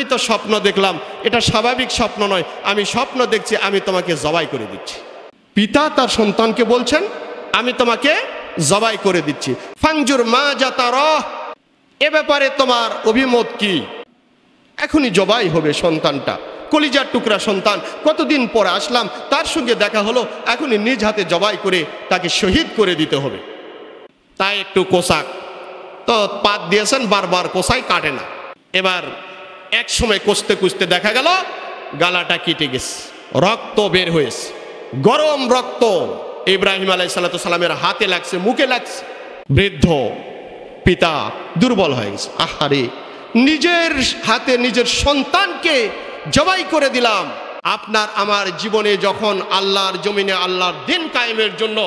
আমি তো স্বপ্ন দেখলাম, এটা স্বাভাবিক স্বপ্ন নয়, আমি স্বপ্ন দেখছি আমি তোমাকে জবাই করে দিচ্ছি। পিতা তার সন্তানকে বলছেন আমি তোমাকে জবাই করে দিচ্ছি। ফাংজুর মা জাতারা, এ ব্যাপারে তোমার অভিমত কি? এখনই জবাই হবে সন্তানটা, কলিজার টুকরা সন্তান, কতদিন পরে আসলাম, তার সঙ্গে দেখা হলো, এখনই নিজ হাতে জবাই করে তাকে শহীদ করে দিতে হবে। তাই একটু কোষাক তো পাত দিয়েছেন, বারবার কোষাই কাটে না। এবার এক সময় কষতে কষতে দেখা গেল গালাটা কেটে গেছে, রক্ত বের হয়েছে, গরম রক্ত ইব্রাহিম আলাইহিসসালামের হাতে লাগছে, মুখে লাগছে। বৃদ্ধ পিতা দুর্বল হয়ে গেছে, আহারে নিজের হাতে নিজের সন্তানকে জবাই করে দিলাম। আপনার আমার জীবনে যখন আল্লাহর জমিনে আল্লাহর দিন কায়েমের জন্য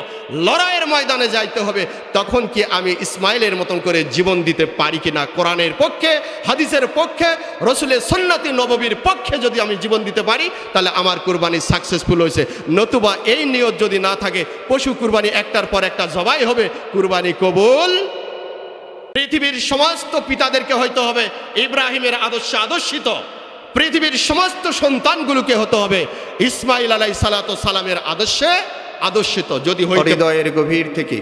লড়াইয়ের ময়দানে যাইতে হবে, তখন কি আমি ইসমাইলের মতন করে জীবন দিতে পারি কিনা? কোরআনের পক্ষে, হাদিসের পক্ষে, রসুলের সুন্নতে নববীর পক্ষে যদি আমি জীবন দিতে পারি, তাহলে আমার কুরবানি সাকসেসফুল হয়েছে। নতুবা এই নিয়ত যদি না থাকে, পশু কুরবানি একটার পর একটা জবাই হবে, কুরবানি কবুল। পৃথিবীর সমস্ত পিতাদেরকে হইতে হবে ইব্রাহিমের আদর্শে আদর্শিত, পৃথিবীর সমস্ত সন্তানগুলোকে হতে হবে ইসমাইল আলাইহিসসালামের আদর্শে আদর্শিত। যদি হৃদয়ের গভীর থেকে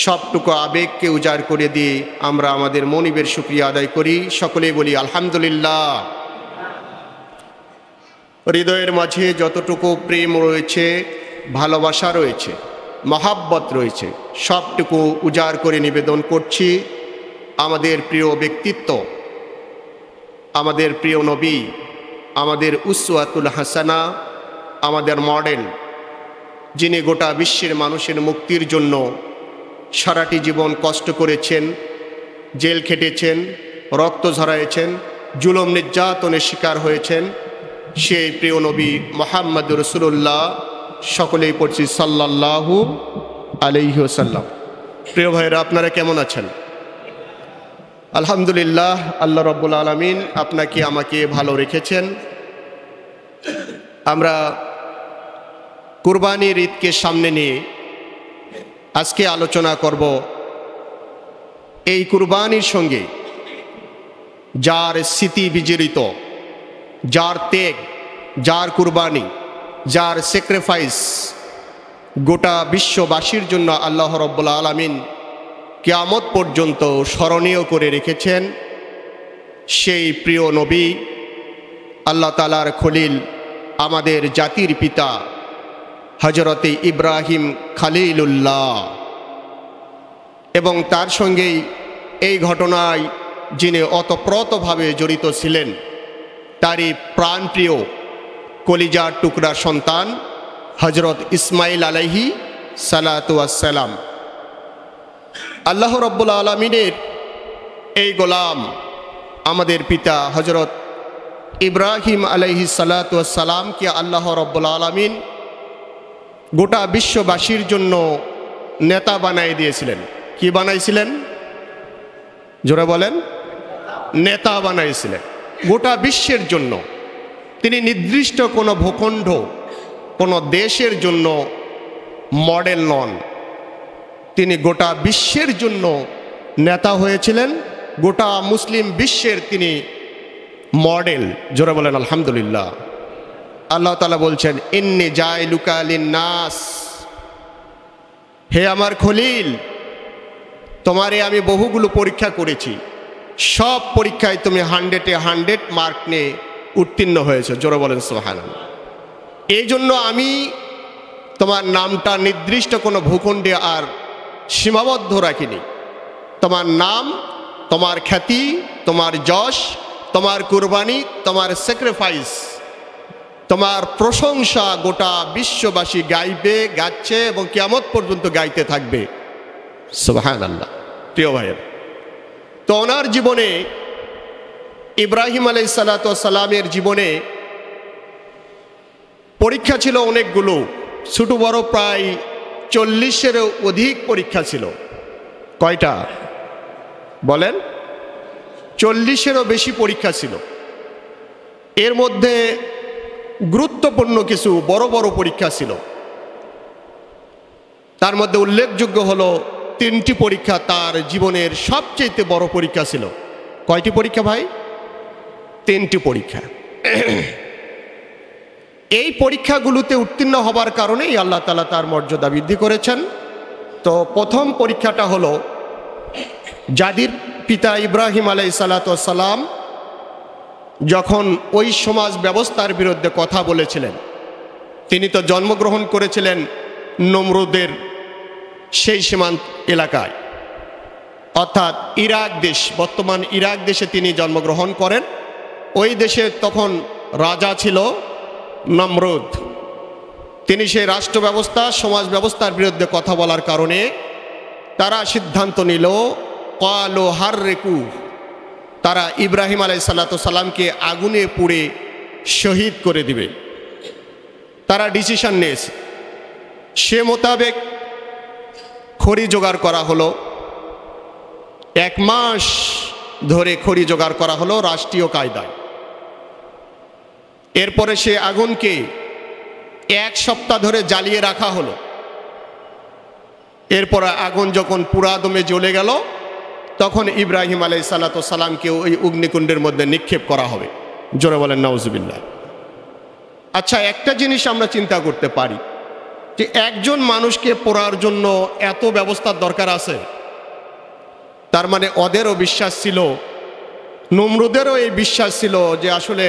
সবটুকু আবেগকে উজাড় করে দিয়ে আমরা আমাদের মনিবের শুকরিয়া আদায় করি, সকলেই বলি আলহামদুলিল্লাহ। হৃদয়ের মাঝে যতটুকু প্রেম রয়েছে, ভালোবাসা রয়েছে, মহাব্বত রয়েছে, সবটুকু উজাড় করে নিবেদন করছি আমাদের প্রিয় ব্যক্তিত্ব, আমাদের প্রিয় নবী, আমাদের উসওয়াতুল হাসানা, আমাদের মডেল, যিনি গোটা বিশ্বের মানুষের মুক্তির জন্য সারাটি জীবন কষ্ট করেছেন, জেল খেটেছেন, রক্ত ঝরাইছেন, জুলুম নির্যাতনের শিকার হয়েছেন, সেই প্রিয় নবী মুহাম্মদুর রাসূলুল্লাহ। সকলেই পড়ছি সাল্লাল্লাহু আলাইহি ওয়াসাল্লাম। প্রিয় ভাইরা, আপনারা কেমন আছেন? আলহামদুলিল্লাহ, আল্লাহ রাব্বুল আলামিন আপনাকে আমাকে ভালো রেখেছেন। আমরা কুরবানির ঈদকে সামনে নিয়ে আজকে আলোচনা করব এই কুরবানির সঙ্গে যার স্মৃতি বিজড়িত, যার ত্যাগ, যার কুরবানি, যার স্যাক্রিফাইস গোটা বিশ্ববাসীর জন্য আল্লাহ রাব্বুল আলামিন কিয়ামত পর্যন্ত স্মরণীয় করে রেখেছেন, সেই প্রিয় নবী, আল্লাহ তাআলার খলিল, আমাদের জাতির পিতা হযরতে ইব্রাহিম খলিলুল্লাহ। এবং তার সঙ্গেই এই ঘটনায় যিনি ওতপ্রোতভাবে জড়িত ছিলেন, তারই প্রাণপ্রিয় কলিজার টুকরা সন্তান হযরত ইসমাইল আলাইহি সালাতু ওয়াসসালাম। আল্লাহ রাব্বুল আলামিনের এই গোলাম, আমাদের পিতা হযরত ইব্রাহিম আলাইহি সালাতু ওয়াসসালামকে আল্লাহ রাব্বুল আলামিন গোটা বিশ্ববাসীর জন্য নেতা বানিয়ে দিয়েছিলেন। কি বানাইছিলেন? জোরে বলেন। নেতা বানাইছিলেন গোটা বিশ্বের জন্য। তিনি নির্দিষ্ট কোনো ভূখণ্ড, কোনো দেশের জন্য মডেল নন, তিনি গোটা বিশ্বের জন্য নেতা হয়েছিলেন, গোটা মুসলিম বিশ্বের তিনি মডেল। জোরে বলেন আলহামদুলিল্লাহ। আল্লাহ তাআলা বলছেন, ইন্নী জাইলুকা লিন্নাস, হে আমার খলিল, তোমারে আমি বহুগুলো পরীক্ষা করেছি, সব পরীক্ষায় তুমি 100-এ 100 মার্ক নিয়ে উত্তীর্ণ হয়েছে। জোরে বলেন সুবহানাল্লাহ। এই জন্য আমি তোমার নামটা নির্দিষ্ট কোনো ভূখণ্ডে আর সীমাবদ্ধ রাখিনি। তোমার নাম, তোমার খ্যাতি, তোমার যশ, তোমার কুরবানি, তোমার স্যাক্রিফাইস, তোমার প্রশংসা গোটা বিশ্ববাসী গাইবে, গাচ্ছে এবং কিয়ামত পর্যন্ত গাইতে থাকবে। সুবহানাল্লাহ। প্রিয় ভাইয়ের, তো ওনার জীবনে, ইব্রাহিম আলাইহিস সালাতু ওয়াস সালামের জীবনে পরীক্ষা ছিল অনেকগুলো, ছোট বড় প্রায় 40-এরও অধিক পরীক্ষা ছিল। কয়টা বলেন? 40-এরও বেশি পরীক্ষা ছিল। এর মধ্যে গুরুত্বপূর্ণ কিছু বড় বড় পরীক্ষা ছিল। তার মধ্যে উল্লেখযোগ্য হলো 3টি পরীক্ষা তার জীবনের সবচেয়ে বড় পরীক্ষা ছিল। কয়টি পরীক্ষা ভাই? তিনটি পরীক্ষা। এই পরীক্ষাগুলোতে উত্তীর্ণ হবার কারণেই আল্লাহ তাআলা তার মর্যাদা বৃদ্ধি করেছেন। তো প্রথম পরীক্ষাটা হলো, যাদের পিতা ইব্রাহিম আলাইহিসসালাম যখন ওই সমাজ ব্যবস্থার বিরুদ্ধে কথা বলেছিলেন, তিনি তো জন্মগ্রহণ করেছিলেন নমরুদের সেই সীমান্ত এলাকায়, অর্থাৎ ইরাক দেশ, বর্তমান ইরাক দেশে তিনি জন্মগ্রহণ করেন। ওই দেশে তখন রাজা ছিল নমরুদ। তিনি সেই রাষ্ট্র ব্যবস্থা, সমাজ ব্যবস্থার বিরুদ্ধে কথা বলার কারণে তারা সিদ্ধান্ত নিল ক্বালু হাররিকু, তারা ইব্রাহিম আলাইহিসসালামকে আগুনে পুড়ে শহীদ করে দিবে। তারা ডিসিশন নিয়েছে। সে মোতাবেক খড়ি জোগাড় করা হলো। 1 মাস ধরে খড়ি জোগাড় করা হলো রাষ্ট্রীয় কায়দায়। এরপরে সে আগুনকে 1 সপ্তাহ ধরে জ্বালিয়ে রাখা হলো। এরপর আগুন যখন পুরাদমে জ্বলে গেল, তখন ইব্রাহিম আলাইহিসসালামকে ওই অগ্নিকুণ্ডের মধ্যে নিক্ষেপ করা হবে। জোরে বলেন নাউজুবিল্লাহ। আচ্ছা, একটা জিনিস আমরা চিন্তা করতে পারি যে একজন মানুষকে পোড়ার জন্য এত ব্যবস্থার দরকার আছে। তার মানে ওদেরও বিশ্বাস ছিল, নমরুদেরও এই বিশ্বাস ছিল যে আসলে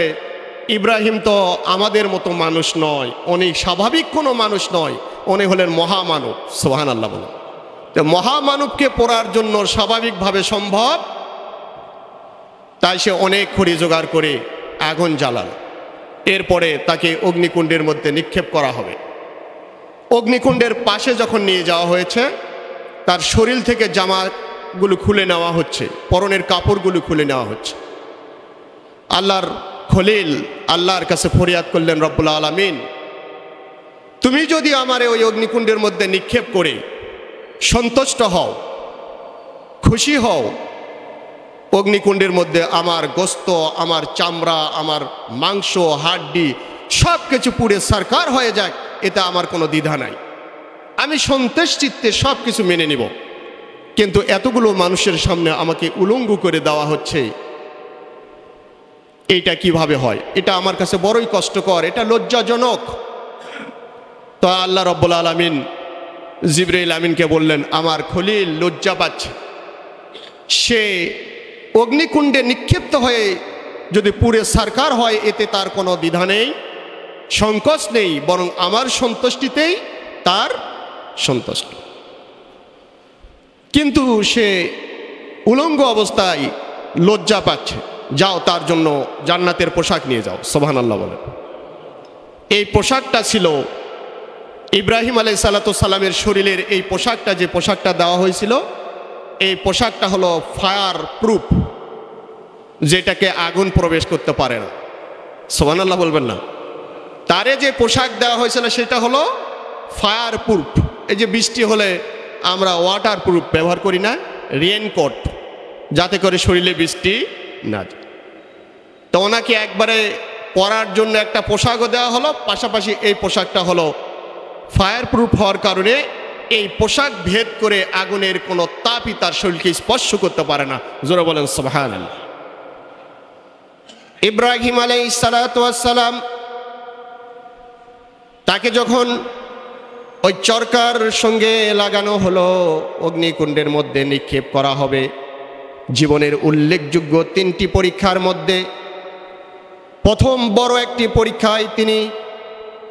ইব্রাহিম তো আমাদের মতো মানুষ নয়, উনি স্বাভাবিক কোনো মানুষ নয়, উনি হলেন মহামানব। সুবহানাল্লাহ বলেন। তো মহামানবকে পোড়ার জন্য স্বাভাবিকভাবে সম্ভব, তাই সে অনেক খড়ি জোগাড় করে আগুন জ্বালাল। এরপরে তাকে অগ্নিকুণ্ডের মধ্যে নিক্ষেপ করা হবে। অগ্নিকুণ্ডের পাশে যখন নিয়ে যাওয়া হয়েছে, তার শরীর থেকে জামাগুলো খুলে নেওয়া হচ্ছে, পরনের কাপড়গুলো খুলে নেওয়া হচ্ছে। আল্লাহর খলিল আল্লাহর কাছে ফরিয়াদ করলেন, রব্বুল আলামিন, তুমি যদি আমারে ওই অগ্নিকুণ্ডের মধ্যে নিক্ষেপ করে সন্তুষ্ট হও, খুশি হও, অগ্নিকুণ্ডের মধ্যে আমার গোস্ত, আমার চামড়া, আমার মাংস, হাড্ডি সব কিছু পুড়ে সারকার হয়ে যাক, এতে আমার কোনো দ্বিধা নাই, আমি সন্তুষ্ট চিত্তে সব কিছু মেনে নিব। কিন্তু এতগুলো মানুষের সামনে আমাকে উলঙ্গ করে দেওয়া হচ্ছে, এইটা কিভাবে হয়? এটা আমার কাছে বড়ই কষ্টকর, এটা লজ্জাজনক। তো আল্লাহ রব্বুল আলামিন জিবরাইল আমিনকে বললেন, আমার খলিল লজ্জা পাচ্ছে, সে অগ্নিকুণ্ডে নিক্ষিপ্ত হয়ে যদি পুড়ে সারকার হয়, এতে তার কোনো দ্বিধা নেই, সংকোচ নেই, বরং আমার সন্তুষ্টিতেই তার সন্তুষ্ট। কিন্তু সে উলঙ্গ অবস্থায় লজ্জা পাচ্ছে, যাও তার জন্য জান্নাতের পোশাক নিয়ে যাও। সুবহানাল্লাহ বলেন। এই পোশাকটা ছিল ইব্রাহিম আলাইহিসসালামের শরীরের এই পোশাকটা, যে পোশাকটা দেওয়া হয়েছিল, এই পোশাকটা হলো ফায়ার প্রুফ, যেটাকে আগুন প্রবেশ করতে পারে না। সুবহানাল্লাহ বলবেন না? তারে যে পোশাক দেওয়া হয়েছিল সেটা হলো ফায়ার প্রুফ। এই যে বৃষ্টি হলে আমরা ওয়াটার প্রুফ ব্যবহার করি না, রেইনকোট, যাতে করে শরীরে বৃষ্টি না যায়। তো ওনাকে একবারে পরার জন্য একটা পোশাকও দেওয়া হলো, পাশাপাশি এই পোশাকটা হলো ফায়ার প্রুফ হওয়ার কারণে এই পোশাক ভেদ করে আগুনের কোনো তাপই তার শরীরকে স্পর্শ করতে পারে না। জোরে বলেন সুবহানাল্লাহ। ইব্রাহিম আলাইহিসসালাম তাকে যখন ওই চরকার সঙ্গে লাগানো হলো, অগ্নিকুণ্ডের মধ্যে নিক্ষেপ করা হবে। জীবনের উল্লেখযোগ্য 3টি পরীক্ষার মধ্যে প্রথম বড় একটি পরীক্ষায় তিনি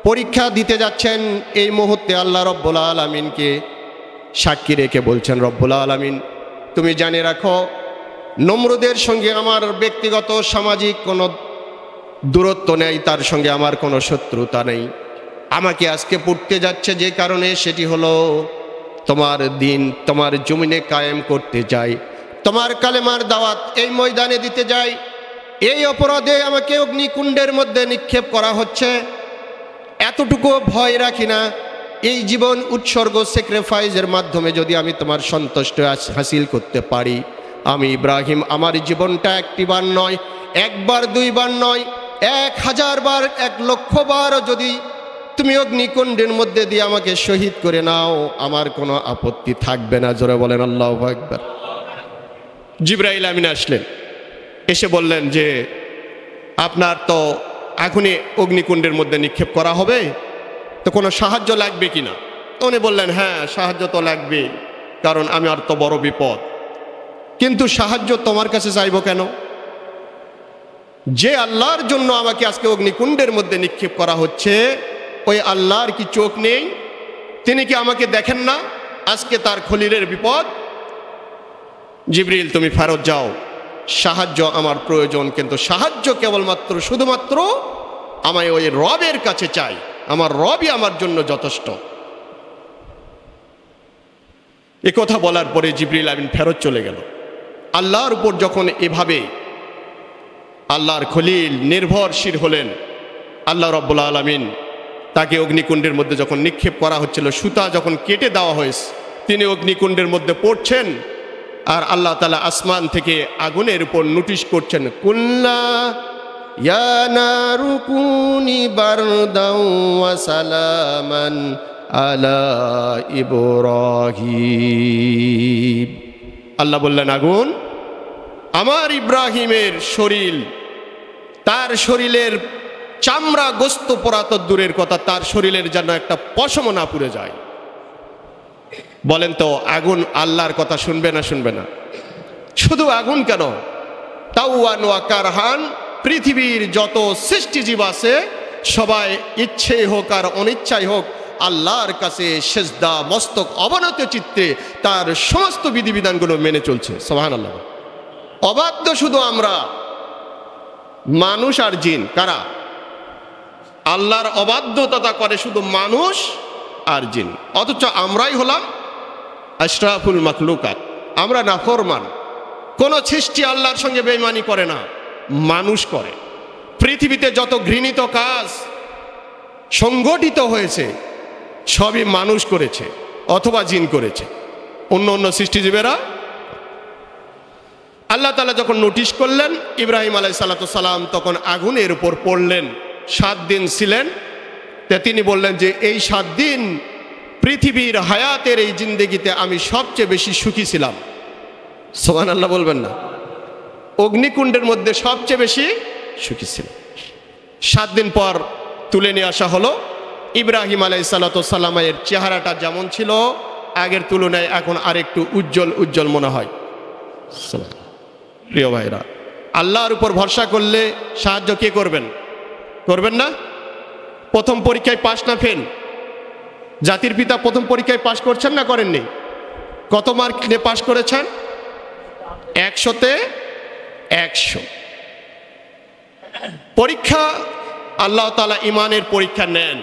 পরীক্ষা দিতে যাচ্ছেন। এই মুহূর্তে আল্লাহ রব্বুল আলামিনকে সাক্ষী রেখে বলছেন, রব্বুল আলামিন, তুমি জানে রাখো, নমরুদের সঙ্গে আমার ব্যক্তিগত সামাজিক কোনো দূরত্ব নেই, তার সঙ্গে আমার কোনো শত্রুতা নেই। আমাকে আজকে পড়তে যাচ্ছে যে কারণে, সেটি হলো তোমার দিন তোমার জমিনে কায়েম করতে চাই, তোমার কালেমার দাওয়াত এই ময়দানে দিতে যাই। এই অপরাধে আমাকে অগ্নিকুণ্ডের মধ্যে নিক্ষেপ করা হচ্ছে, এতটুকু ভয় রাখি না। এই জীবন উৎসর্গ, স্যাক্রিফাইসের মাধ্যমে যদি আমি তোমার সন্তুষ্ট হাসিল করতে পারি, আমি ইব্রাহিম আমার জীবনটা একটিবার নয়, একবার দুইবার নয়, 1000 বার, 1,00,000 বারও যদি তুমি অগ্নিকুণ্ডের মধ্যে দিয়ে আমাকে শহীদ করে নাও, আমার কোনো আপত্তি থাকবে না। জোরে বলেন আল্লাহু আকবার। জিবরাইল আমিন আসলেন, এসে বললেন যে আপনার তো এখনই অগ্নিকুণ্ডের মধ্যে নিক্ষেপ করা হবে, তো কোনো সাহায্য লাগবে কি না? উনি বললেন, হ্যাঁ সাহায্য তো লাগবে, কারণ আমি আর তো বড় বিপদ। কিন্তু সাহায্য তোমার কাছে চাইব কেন? যে আল্লাহর জন্য আমাকে আজকে অগ্নিকুণ্ডের মধ্যে নিক্ষেপ করা হচ্ছে, ওই আল্লাহর কি চোখ নেই? তিনি কি আমাকে দেখেন না? আজকে তার খলিলের বিপদ। জিবরিল তুমি ফেরত যাও, সাহায্য আমার প্রয়োজন, কিন্তু সাহায্য কেবলমাত্র শুধুমাত্র আমায় ওই রবের কাছে চাই, আমার রবই আমার জন্য যথেষ্ট। এ কথা বলার পরে জিবরিল আমিন ফেরত চলে গেল। আল্লাহর উপর যখন এভাবে আল্লাহর খলিল নির্ভরশীল হলেন, আল্লাহ রাব্বুল আলামিন তাকে অগ্নিকুণ্ডের মধ্যে যখন নিক্ষেপ করা হচ্ছিল, সুতা যখন কেটে দেওয়া হয়েছে, তিনি অগ্নিকুণ্ডের মধ্যে পড়ছেন, আর আল্লাহ তাআলা আসমান থেকে আগুনের উপর নোটিশ করছেন, কুল্লা ইয়া নারু কুনি বারদাও ওয়া সালামান আলা ইব্রাহিম। আল্লাহ বললেন, আগুন আমার ইব্রাহিমের শরীর, তার শরীরের চামড়া গোস্ত পোড়া তো দূরের কথা, তার শরীরের যেন একটা পশমও না পুড়ে যায়। বলেন তো আগুন আল্লাহর কথা শুনবে না শুনবে না? শুধু আগুন কেন, তাওয়ান ওয়া কারহান, পৃথিবীর যত সৃষ্টিজীব আছে সবাই ইচ্ছে হোক আর অনিচ্ছাই হোক আল্লাহর কাছে সেজদা মস্তক অবনত চিত্তে তার সমস্ত বিধিবিধানগুলো মেনে চলছে। সুবহানাল্লাহ। অবাধ্য শুধু আমরা, মানুষ আর জিন। কারা? আল্লাহর অবাধ্যতা করে শুধু মানুষ আর জিন, অথচ আমরাই হলাম আশরাফুল মাখলুকাত। আমরা নাফরমান। কোন সৃষ্টি আল্লাহর সঙ্গে বেঈমানি করে না, মানুষ করে। পৃথিবীতে যত ঘৃণিত কাজ সংগঠিত হয়েছে সবই মানুষ করেছে অথবা জিন করেছে, অন্য অন্য সৃষ্টিজীবেরা। আল্লাহ তাআলা যখন নোটিশ করলেন, ইব্রাহিম আলাইহিস সালাম তখন আগুনের উপর পড়লেন। 7 দিন ছিলেন। তা তিনি বললেন যে এই 7 দিন পৃথিবীর হায়াতের এই জিন্দেগিতে আমি সবচেয়ে বেশি সুখী ছিলাম। সুবহানাল্লাহ বলবেন না? অগ্নিকুণ্ডের মধ্যে সবচেয়ে বেশি সুখী ছিলাম। 7 দিন পর তুলে নিয়ে আসা হলো। ইব্রাহিম আলাইহিস সালামের চেহারাটা যেমন ছিল আগের তুলনায় এখন আরেকটু উজ্জ্বল উজ্জ্বল মনে হয়। প্রিয় ভাইরা, আল্লাহর উপর ভরসা করলে সাহায্য কে করবেন? করবেন না? প্রথম পরীক্ষায় পাস না ফেল? জাতির পিতা প্রথম পরীক্ষায় পাস করছেন না করেননি? কত মার্ক নিয়ে পাস করেছেন? 100-তে 100। পরীক্ষা আল্লাহ তাআলা ইমানের পরীক্ষা নেন,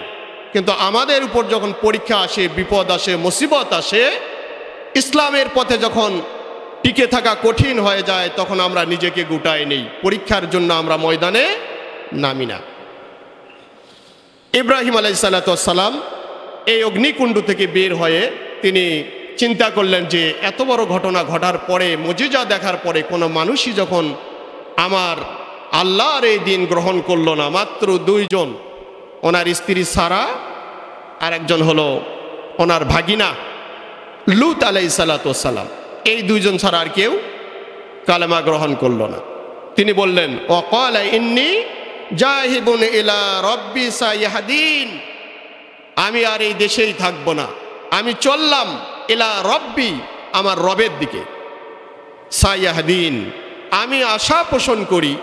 কিন্তু আমাদের উপর যখন পরীক্ষা আসে, বিপদ আসে, মুসিবত আসে, ইসলামের পথে যখন টিকে থাকা কঠিন হয়ে যায়, তখন আমরা নিজেকে গুটাই নেই, পরীক্ষার জন্য আমরা ময়দানে নামি না। ইব্রাহিম আলাইহিস সালাম এই অগ্নিকুণ্ড থেকে বের হয়ে তিনি চিন্তা করলেন যে এত বড় ঘটনা ঘটার পরে, মুজিজা দেখার পরে কোনো মানুষই যখন আমার আল্লাহর এই দিন গ্রহণ করলো না, মাত্র 2 জন, ওনার স্ত্রী সারা আর একজন হলো ওনার ভাগিনা লূত আলাইহিস সালাম, এই 2 জন ছাড়া আর কেউ কালেমা গ্রহণ করলো না। তিনি বললেন, ওয়াকালা ইন্নী জাহিবুন ইলা রব্বি সাইয়াহদিন, আমি আর এই দেশেই থাকবো না, আমি চললাম ইলা রব্বি, আমার রবের দিকে। সাইয়াহদিন, আমি আশা পোষণ করি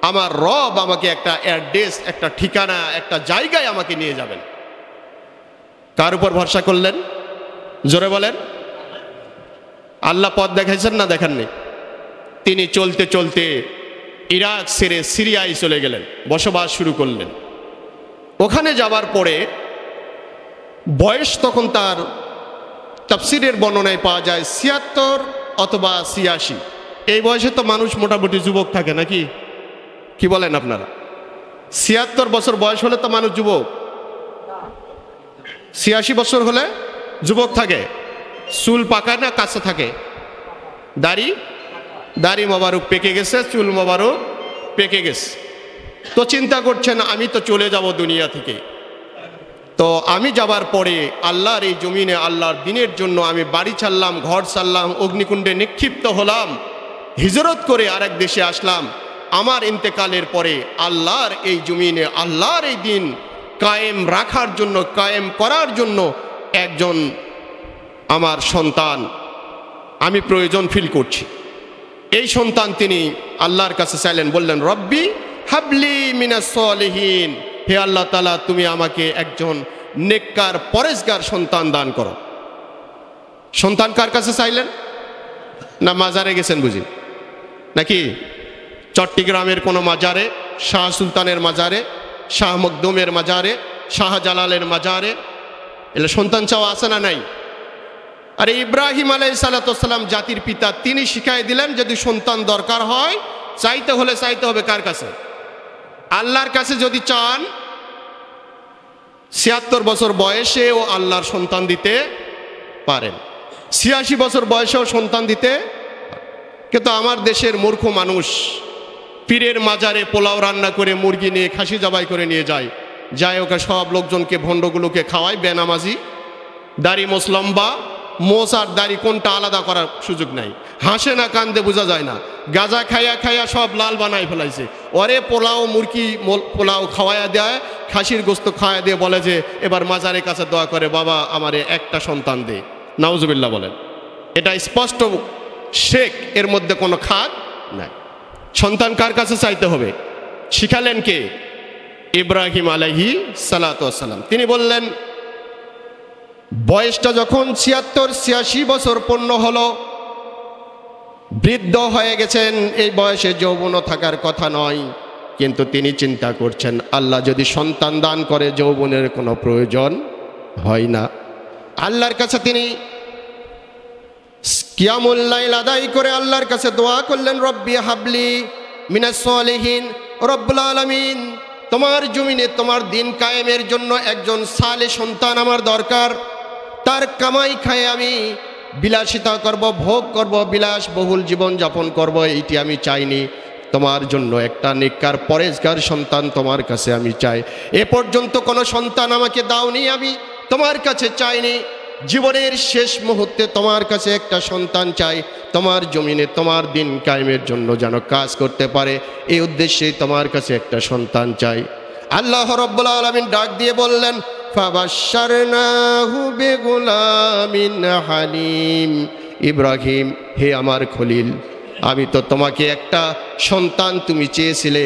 আমার রব আমাকে একটা অ্যাড্রেস, একটা ঠিকানা, একটা জায়গায় আমাকে নিয়ে যাবেন। কার উপর ভরসা করলেন? জোরে বলেন। আল্লাহ পথ দেখাইছেন না দেখাননি? তিনি চলতে চলতে ইরাক ছেড়ে সিরিয়ায় চলে গেলেন, বসবাস শুরু করলেন। ওখানে যাবার পরে বয়স তখন তার তাফসিরের বর্ণনায় পাওয়া যায় ৭৬ অথবা ৮৬। এই বয়সে তো মানুষ মোটামুটি যুবক থাকে নাকি? কি বলেন আপনারা? ৭৬ বছর বয়স হলে তো মানুষ যুবক, ৮৬ বছর হলে যুবক থাকে। চুল পাকা না কাঁচা থাকে? দাড়ি মোবারক পেকে গেছে, চুল মোবারক পেকে গেছে। তো চিন্তা করছেন আমি তো চলে যাব দুনিয়া থেকে, তো আমি যাবার পরে আল্লাহর এই জমিনে আল্লাহর দিনের জন্য আমি বাড়ি ছাড়লাম, ঘর ছাড়লাম, অগ্নিকুণ্ডে নিক্ষিপ্ত হলাম, হিজরত করে আরেক দেশে আসলাম। আমার ইন্তেকালের পরে আল্লাহর এই জমিনে আল্লাহর এই দিন কায়েম রাখার জন্য, কায়েম করার জন্য একজন আমার সন্তান আমি প্রয়োজন ফিল করছি। এই সন্তান তিনি আল্লাহর কাছে চাইলেন, বললেন রব্বি হাবলি মিনাস সলিহিন, হে আল্লাহ তাআলা তুমি আমাকে একজন নেককার পরেজগার সন্তান দান করো। সন্তান কার কাছে চাইলেন? না মাজারে গেছেন বুঝি নাকি? চট্টগ্রামের কোনো মাজারে, শাহ সুলতানের মাজারে, শাহ মখদুমের মাজারে, শাহজালালের মাজারে এলে সন্তান চাওয়া আছে না নাই? আরে ইব্রাহিম আলাইহিস সালাম জাতির পিতা, তিনি শিখাই দিলেন যদি সন্তান দরকার হয় চাইতে হলে চাইতে হবে কার কাছে? আল্লাহর কাছে। যদি চান ৭৬ বছর বয়সেও আল্লাহর সন্তান দিতে পারেন, ৮৬ বছর বয়সেও সন্তান দিতে। কিন্তু আমার দেশের মূর্খ মানুষ পীরের মাজারে পোলাও রান্না করে মুরগি নিয়ে খাসি জবাই করে নিয়ে যায়, ওকে সব লোকজনকে ভণ্ডগুলোকে খাওয়ায়, বেনামাজি, দাড়ি মোসলম্বা, মোষ আর দাড়ি কোনটা আলাদা করার সুযোগ নাই, হাসে না কান্দে বোঝা যায় না, গাঁজা খাইয়া খাইয়া সব লাল বানাই ফেলাইছে। ওরে পোলাও মুরগি পোলাও খাওয়াইয়া দেয়, খাসির গোস্ত খাওয়াইয়া দিয়ে বলে যে এবার মাজারের কাছে দোয়া করে বাবা আমারে একটা সন্তান দে। নাউজুবিল্লাহ বলেন। এটা স্পষ্ট শেখ, এর মধ্যে কোনো খাদ নাই। সন্তান কার কাছে চাইতে হবে শিখালেন কে? ইব্রাহিম আলাইহিস সালাম। তিনি বললেন বয়সটা যখন ৭৬-৮৬ বছর পূর্ণ হলো, বৃদ্ধ হয়ে গেছেন, এই বয়সে যৌবনও থাকার কথা নয়, কিন্তু তিনি চিন্তা করছেন আল্লাহ যদি সন্তান দান করে যৌবনের কোনো প্রয়োজন হয় না। আল্লাহর কাছে তিনি কিয়ামুল লাইল আদায় করে আল্লাহর কাছে দোয়া করলেন রব্বি হাবলি মিনাস সলিহিন, রব্বুল আলামিন তোমার জমিনে তোমার দিন কায়েমের জন্য একজন সালেহ সন্তান আমার দরকার। তার কামাই খায় আমি বিলাসিতা করব, ভোগ করব, বিলাসবহুল জীবন যাপন করব, এইটি আমি চাইনি। তোমার জন্য একটা নেককার পরেজগার সন্তান তোমার কাছে আমি চাই। এ পর্যন্ত কোনো সন্তান আমাকে দাওনি, আমি তোমার কাছে চাইনি। জীবনের শেষ মুহূর্তে তোমার কাছে একটা সন্তান চাই, তোমার জমিনে তোমার দিন কায়েমের জন্য যেন কাজ করতে পারে, এই উদ্দেশ্যে তোমার কাছে একটা সন্তান চাই। আল্লাহ রাব্বুল আলামিন ডাক দিয়ে বললেন ফাবাশশারনাহু বিগুলামিন হালিম, ইব্রাহিম হে আমার খলিল, আমি তো তোমাকে একটা সন্তান তুমি চেয়েছিলে,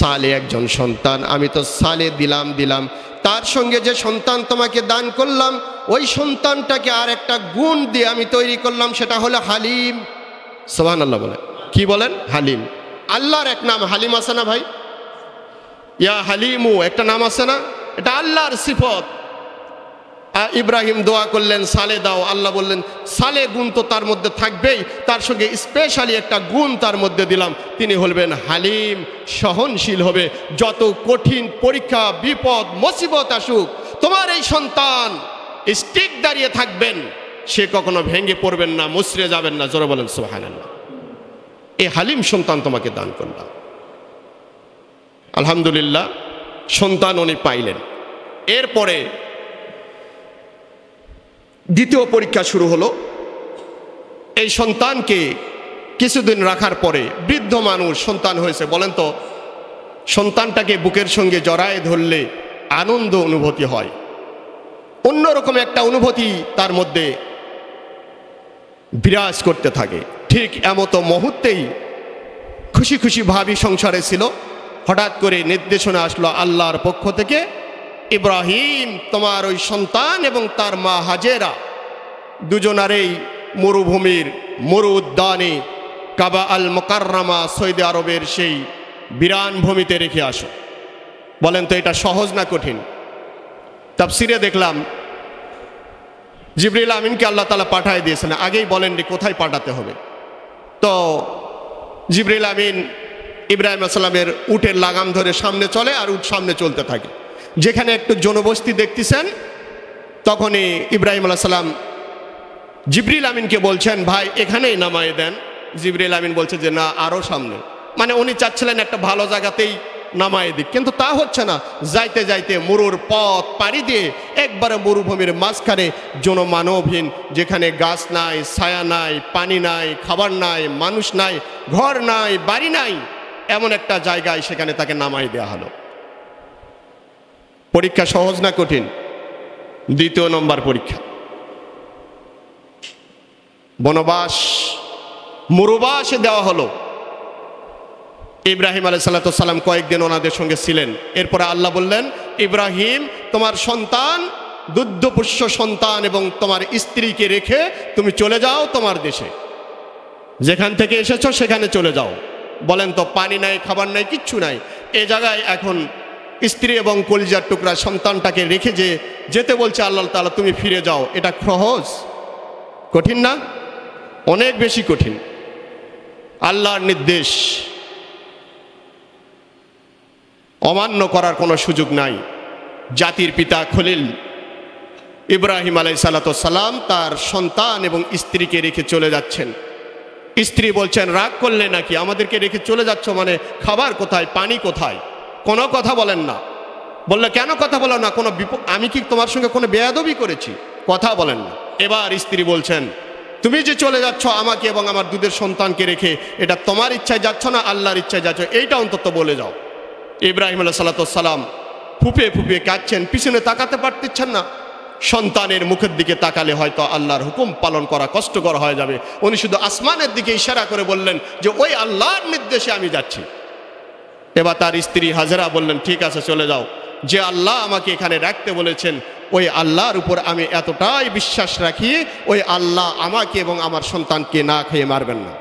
সালে একজন সন্তান, আমি তো সালে দিলাম। তার সঙ্গে যে সন্তান তোমাকে দান করলাম ওই সন্তানটাকে আর একটা গুণ দিয়ে আমি তৈরি করলাম, সেটা হলো হালিম। সুবহানাল্লাহ বলেন। কি বলেন? হালিম। আল্লাহর এক নাম হালিম আছে না ভাই? ইয়া হালিমু একটা নাম আছে না? এটা আল্লাহর সিফত। ইব্রাহিম দোয়া করলেন সালে দাও, আল্লাহ বললেন সালে গুণ তো তার মধ্যে থাকবেই, তার সঙ্গে স্পেশালি একটা গুণ তার মধ্যে দিলাম, তিনি হলবেন হালিম, সহনশীল হবে। যত কঠিন পরীক্ষা বিপদ মুসিবত আসুক, তোমার এই সন্তান স্টিক দাঁড়িয়ে থাকবেন, সে কখনো ভেঙে পড়বেন না, মুচড়ে যাবেন না। জোরে বলেন সুবহানাল্লাহ। এই হালিম সন্তান তোমাকে দান করলাম। আলহামদুলিল্লাহ সন্তান উনি পাইলেন। এরপরে দ্বিতীয় পরীক্ষা শুরু হলো। এই সন্তানকে কিছুদিন রাখার পরে বৃদ্ধ মানুষ সন্তান হয়েছে, বলেন তো সন্তানটাকে বুকের সঙ্গে জড়ায় ধরলে আনন্দ অনুভূতি হয়, অন্যরকম একটা অনুভূতি তার মধ্যে বিরাজ করতে থাকে। ঠিক এমতো মুহূর্তেই খুশি খুশি ভাবি সংসারে ছিল, হঠাৎ করে নির্দেশনা আসলো আল্লাহর পক্ষ থেকে, ইব্রাহিম তোমার ওই সন্তান এবং তার মা হাজেরা দুজনারেই মরুভূমির মরু উদ্যানে কাবা আল মুকাররমা সৌদি আরবের সেই বিরান ভূমিতে রেখে আসো। বলেন তো এটা সহজ না কঠিন? তাফসিরে দেখলাম জিবরিল আমিনকে আল্লাহ তাআলা পাঠিয়ে দিয়েছেন, আগেই বলেননি কোথায় পাঠাতে হবে। তো জিবরিল আমিন ইব্রাহিম আলাইহিস সালামের উটের লাগাম ধরে সামনে চলে, আর উট সামনে চলতে থাকে। যেখানে একটু জনবস্তি দেখতেছেন, তখনই ইব্রাহিম আলাইহিস সালাম জিবরিল আমিনকে বলছেন ভাই এখানেই নামায় দেন। জিবরিল আমিন বলছে যে না, আরও সামনে। মানে উনি চাচ্ছিলেন একটা ভালো জায়গাতেই নামায় দিক, কিন্তু তা হচ্ছে না। যাইতে যাইতে মরুর পথ পাড়ি দিয়ে একবারে মরুভূমির মাঝখানে জনমানবহীন, যেখানে গাছ নাই, ছায়া নাই, পানি নাই, খাবার নাই, মানুষ নাই, ঘর নাই, বাড়ি নাই, এমন একটা জায়গায় সেখানে তাকে নামাই দেওয়া হলো। পরীক্ষা সহজ না কঠিন? দ্বিতীয় নম্বর পরীক্ষা। বনবাস, মরুবাসে দেওয়া হলো। ইব্রাহিম আলাইহিসসালাম কয়েকদিন ওনাদের সঙ্গে ছিলেন। এরপরে আল্লাহ বললেন, ইব্রাহিম, তোমার সন্তান, দুগ্ধপোষ্য সন্তান এবং তোমার স্ত্রীকে রেখে তুমি চলে যাও তোমার দেশে, যেখান থেকে এসেছো সেখানে চলে যাও। বলেন তো, পানি নাই, খাবার নাই, কিচ্ছু নাই। এ জায়গায় এখন স্ত্রী এবং কলিজার টুকরা সন্তানটাকে রেখে যেতে বলছে আল্লাহ তাআলা, তুমি ফিরে যাও। এটা সহজ? কঠিন না? অনেক বেশি কঠিন। আল্লাহর নির্দেশ অমান্য করার কোনো সুযোগ নাই। জাতির পিতা খলিল ইব্রাহিম আলাইহিসসালাম তার সন্তান এবং স্ত্রীকে রেখে চলে যাচ্ছেন। স্ত্রী বলছেন, রাগ করলে নাকি? আমাদেরকে রেখে চলে যাচ্ছ মানে খাবার কোথায়, পানি কোথায়? কোনো কথা বলেন না। বললে, কেন কথা বলো না? কোনো আমি কি তোমার সঙ্গে কোনো বেয়াদবি করেছি? কথা বলেন না। এবার স্ত্রী বলছেন, তুমি যে চলে যাচ্ছ আমাকে এবং আমার দুধের সন্তানকে রেখে, এটা তোমার ইচ্ছায় যাচ্ছ না আল্লাহর ইচ্ছায় যাচ্ছ? এইটা অন্তত বলে যাও। ইব্রাহিম আলাইহিসসালাম ফুপিয়ে ফুপিয়ে কাঁদছেন, পিছনে তাকাতে পারতেছেন না। সন্তানের মুখের দিকে তাকালে হয়তো আল্লাহর হুকুম পালন করা কষ্টকর হয়ে যাবে। উনি শুধু আসমানের দিকে ইশারা করে বললেন যে ওই আল্লাহর নির্দেশে আমি যাচ্ছি। এবার তার স্ত্রী হাজেরা বললেন, ঠিক আছে চলে যাও। যে আল্লাহ আমাকে এখানে রাখতে বলেছেন ওই আল্লাহর উপর আমি এতটাই বিশ্বাস রাখি, ওই আল্লাহ আমাকে এবং আমার সন্তানকে না খেয়ে মারবেন না।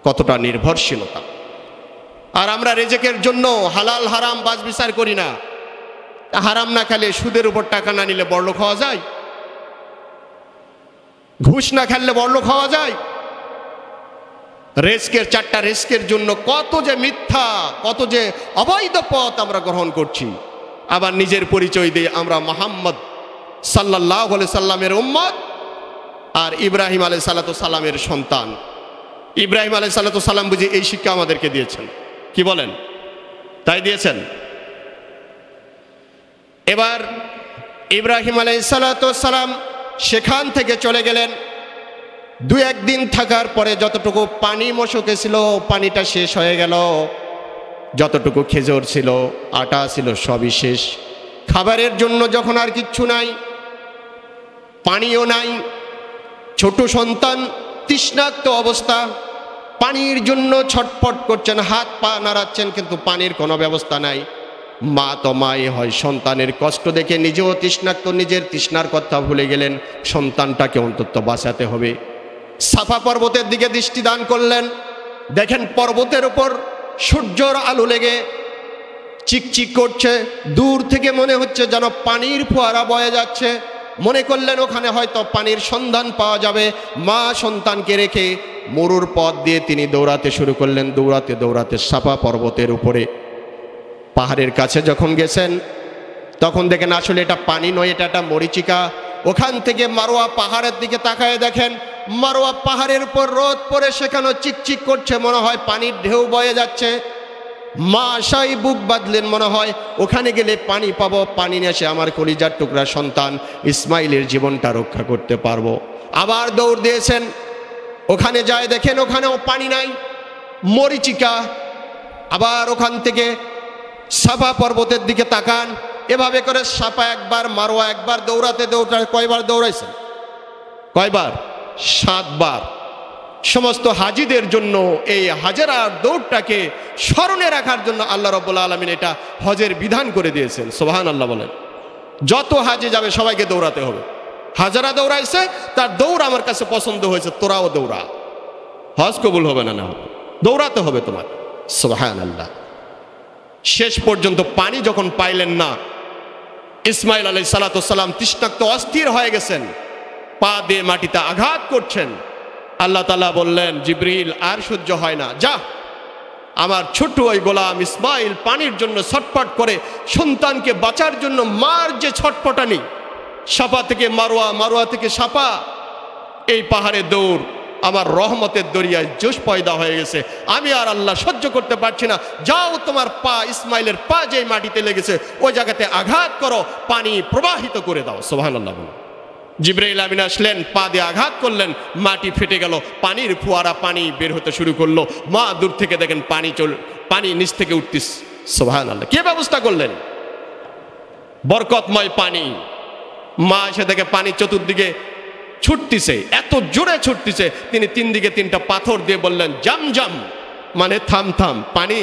কতটা নির্ভরশীলতা! আর আমরা রেজেকের জন্য হালাল হারাম বাছ বিচার করি না। হারাম না খেলে, সুদের উপর টাকা না নিলে বড়লোক হওয়া যায়? ঘুষ না খেললে বড়লোক হওয়া যায়? রেজকের, চারটা রেজকের জন্য কত যে মিথ্যা, কত যে অবৈধ পথ আমরা গ্রহণ করছি। আবার নিজের পরিচয় দিয়ে আমরা মুহাম্মদ সাল্লাল্লাহু আলাইহি সাল্লামের উম্মত আর ইব্রাহিম আলাইহিসসালামের সন্তান। ইব্রাহিম আলাইহিসসালাম বুঝি এই শিক্ষা আমাদেরকে দিয়েছেন? কি বলেন? তাই দিয়েছেন। এবার ইব্রাহিম আলাইহিসসালাম সেখান থেকে চলে গেলেন। দু একদিন থাকার পরে যতটুকু পানি মশকে ছিল পানিটা শেষ হয়ে গেল, যতটুকু খেজুর ছিল, আটা ছিল, সবই শেষ। খাবারের জন্য যখন আর কিচ্ছু নাই, পানিও নাই, ছোট সন্তান তৃষ্ণার্ত অবস্থা, পানির জন্য ছটফট করছেন, হাত পা নাড়াচ্ছেন, কিন্তু পানির কোনো ব্যবস্থা নাই। মা তো মাই হয়, সন্তানের কষ্ট দেখে নিজেও তৃষ্ণার্ত, নিজের তৃষ্ণার কথা ভুলে গেলেন। সন্তানটাকে অন্তত বাঁচাতে হবে। সাফা পর্বতের দিকে দৃষ্টি দান করলেন। দেখেন পর্বতের উপর সূর্যর আলো লেগে চিকচিক করছে। দূর থেকে মনে হচ্ছে যেন পানির ফোয়ারা বয়ে যাচ্ছে। মনে করলেন ওখানে হয়তো পানির সন্ধান পাওয়া যাবে। মা সন্তানকে রেখে মরুর পথ দিয়ে তিনি দৌড়াতে শুরু করলেন। দৌড়াতে দৌড়াতে সাফা পর্বতের উপরে পাহাড়ের কাছে যখন গেছেন, তখন দেখেন আসলে এটা পানি নয়, এটা একটা মরিচিকা। ওখান থেকে মারোয়া পাহাড়ের দিকে তাকায় দেখেন মারোয়া পাহাড়ের উপর রোদ পড়ে সেখানেও চিকচিক করছে, মনে হয় পানির ঢেউ বয়ে যাচ্ছে। মা আশায় বুক বাঁধলেন, মনে হয় ওখানে গেলে পানি পাবো, পানি নিয়ে এসে আমার কলিজার টুকরা সন্তান ইসমাইলের জীবনটা রক্ষা করতে পারবো। আবার দৌড় দিয়েছেন। ওখানে যায় দেখেন ওখানেও পানি নাই, মরিচিকা। আবার ওখান থেকে সাফা পর্বতের দিকে তাকান। এভাবে করে সাফা একবার, মারোয়া একবার, দৌড়াতে দৌড়াতে কয়বার দৌড়াইছেন? কয়বার? 7 বার। সমস্ত হাজিদের জন্য এই হাজেরার দৌড়টাকে স্মরণে রাখার জন্য আল্লাহ রাব্বুল আলামিন এটা হজের বিধান করে দিয়েছেন। সুবহানাল্লাহ বলেন। যত হাজি যাবে সবাইকে দৌড়াতে হবে। হাজেরা দৌড়াইছে, তার দৌড় আমার কাছে পছন্দ হয়েছে, তোরাও দৌড়া। হজ কবুল হবে না, না হবে, দৌড়াতে হবে তোমার। সুবহানাল্লাহ। শেষ পর্যন্ত পানি যখন পাইলেন না, ইসমাইল আলাইহিসসালাম তৃষ্ণার্ত অস্থির হয়ে গেছেন, পা দিয়ে মাটিতে আঘাত করছেন। আল্লাহ তাআলা বললেন, জিবরিল আর সহ্য হয় না, যা আমার ছোট ওই গোলাম ইসমাইল পানির জন্য ছটফট করে, সন্তানকে বাঁচার জন্য মার যে ছটফটানি, সাফা থেকে মারোয়া, মারোয়া থেকে সাফা, এই পাহাড়ে দৌড়, আমার রহমতের দরিয়ায় জোশ পয়দা হয়ে গেছে। আমি আর আল্লাহ সহ্য করতে পারছি না, যাও তোমার পা, ইসমাইলের পা যেই মাটিতে লেগেছে ওই জায়গাতে আঘাত করো, পানি প্রবাহিত করে দাও। সুবহানাল্লাহ। জিবরাইল আমিন আসলেন, পা দিয়ে আঘাত করলেন, মাটি ফেটে গেল, পানির ফোয়ারা পানি বের হতে শুরু করলো। মা দূর থেকে দেখেন পানি নিচ থেকে উঠতিস। সুবহানাল্লাহ, কে ব্যবস্থা করলেন? বরকতময় পানি। মা এসে দেখে পানি চতুর্দিকে ছুটতিছে, এত জোরে ছুটতিছে, তিনি 3 দিকে 3টা পাথর দিয়ে বললেন জাম জাম, মানে থাম থাম, পানি